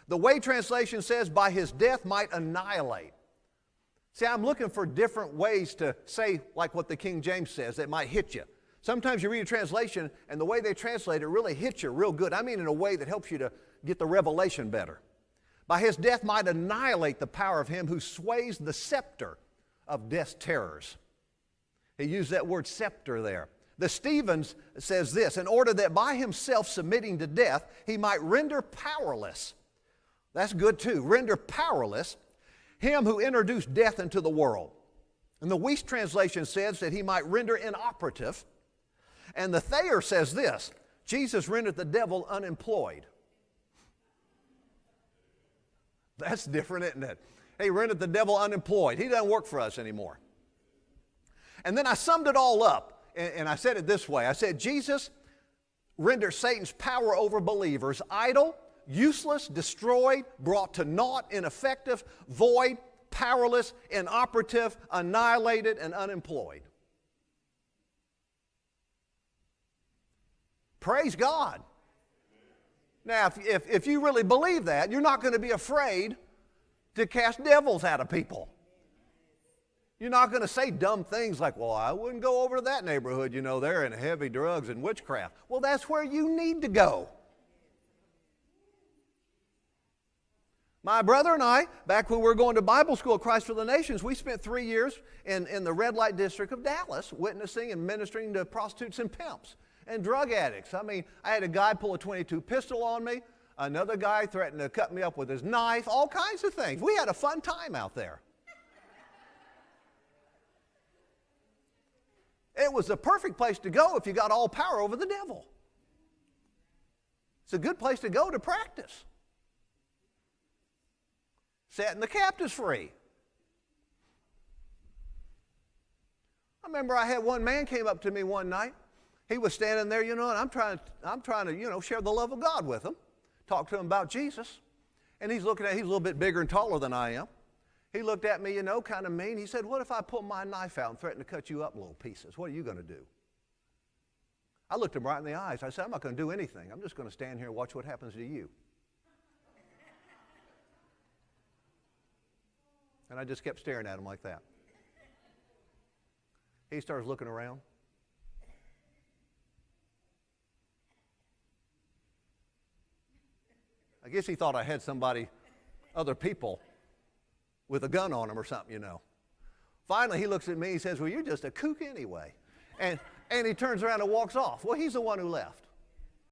The Way translation says, by his death might annihilate. See, I'm looking for different ways to say like what the King James says that might hit you. Sometimes you read a translation and the way they translate it really hits you real good. I mean in a way that helps you to get the revelation better. By his death might annihilate the power of him who sways the scepter of death's terrors. He used that word scepter there. The Stevens says this, in order that by himself submitting to death, he might render powerless. That's good too. Render powerless him who introduced death into the world. And the Weiss translation says that he might render inoperative. And the Thayer says this, Jesus rendered the devil unemployed. That's different, isn't it? He rendered the devil unemployed. He doesn't work for us anymore. And then I summed it all up, and I said it this way. I said, Jesus rendered Satan's power over believers idle, useless, destroyed, brought to naught, ineffective, void, powerless, inoperative, annihilated, and unemployed. Praise God. Now, if you really believe that, you're not going to be afraid to cast devils out of people. You're not going to say dumb things like, well, I wouldn't go over to that neighborhood, you know, they're in heavy drugs and witchcraft. Well, that's where you need to go. My brother and I, back when we were going to Bible school at Christ for the Nations, we spent 3 years in the red light district of Dallas witnessing and ministering to prostitutes and pimps and drug addicts. I mean, I had a guy pull a .22 pistol on me. Another guy threatened to cut me up with his knife, all kinds of things. We had a fun time out there. It was the perfect place to go if you got all power over the devil. It's a good place to go to practice. Setting the captives free. I remember I had one man came up to me one night. He was standing there, you know, and I'm trying to, you know, share the love of God with him. Talk to him about Jesus. And he's looking at, he's a little bit bigger and taller than I am. He looked at me, you know, kind of mean. He said, what if I pull my knife out and threaten to cut you up in little pieces? What are you going to do? I looked him right in the eyes. I said, I'm not going to do anything. I'm just going to stand here and watch what happens to you. And I just kept staring at him like that. He starts looking around. I guess he thought I had somebody, other people, with a gun on him or something, you know. Finally, he looks at me, he says, well, you're just a kook anyway. And he turns around and walks off. Well, he's the one who left.